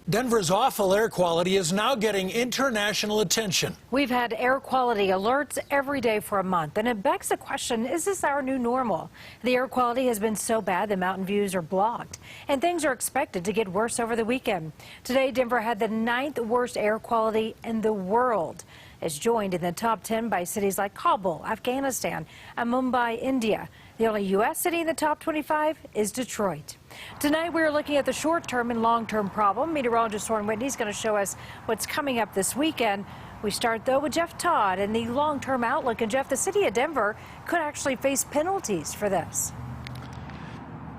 Denver's awful air quality is now getting international attention. We've had air quality alerts every day for a month, and it begs the question, is this our new normal? The air quality has been so bad the mountain views are blocked, and things are expected to get worse over the weekend. Today, Denver had the 9th worst air quality in the world. It's joined in the top 10 by cities like Kabul, Afghanistan, and Mumbai, India. The only U.S. city in the top 25 is Detroit. Tonight, we're looking at the short-term and long-term problem. Meteorologist Lauren Whitney is going to show us what's coming up this weekend. We start, though, with Jeff Todd and the long-term outlook. And, Jeff, the city of Denver could actually face penalties for this.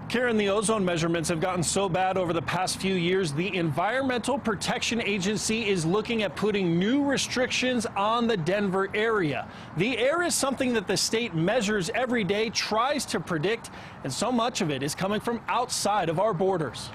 Karen, the ozone measurements have gotten so bad over the past few years, the Environmental Protection Agency is looking at putting new restrictions on the Denver area. The air is something that the state measures every day, tries to predict, and so much of it is coming from outside of our borders.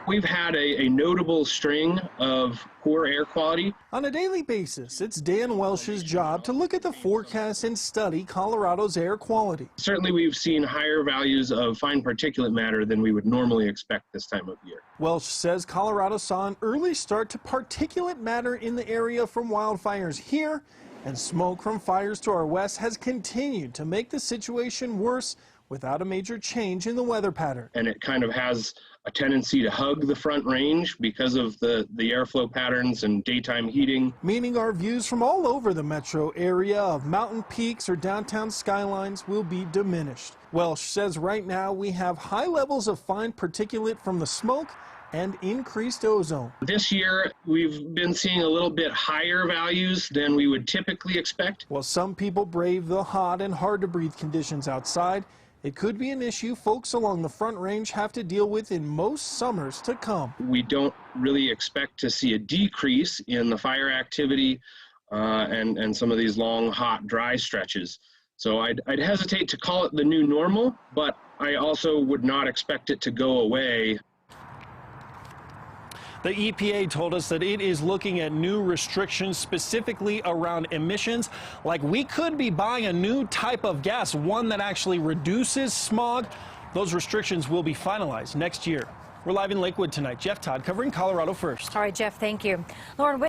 We've had a notable string of poor air quality. On a daily basis, it's Dan Welsh's job to look at the forecast and study Colorado's air quality. Certainly we've seen higher values of fine particulate matter than we would normally expect this time of year. Welsh says Colorado saw an early start to particulate matter in the area from wildfires here, and smoke from fires to our west has continued to make the situation worse without a major change in the weather pattern. And it kind of has a tendency to hug the Front Range because of the airflow patterns and daytime heating. Meaning our views from all over the metro area of mountain peaks or downtown skylines will be diminished. Welsh says right now we have high levels of fine particulate from the smoke and increased ozone. This year, we've been seeing a little bit higher values than we would typically expect. While some people brave the hot and hard to breathe conditions outside, it could be an issue folks along the Front Range have to deal with in most summers to come. We don't really expect to see a decrease in the fire activity and some of these long, hot, dry stretches. So I'd hesitate to call it the new normal, but I also would not expect it to go away. The EPA told us that it is looking at new restrictions specifically around emissions. Like we could be buying a new type of gas, one that actually reduces smog. Those restrictions will be finalized next year. We're live in Lakewood tonight. Jeff Todd covering Colorado First. All right, Jeff, thank you. Lauren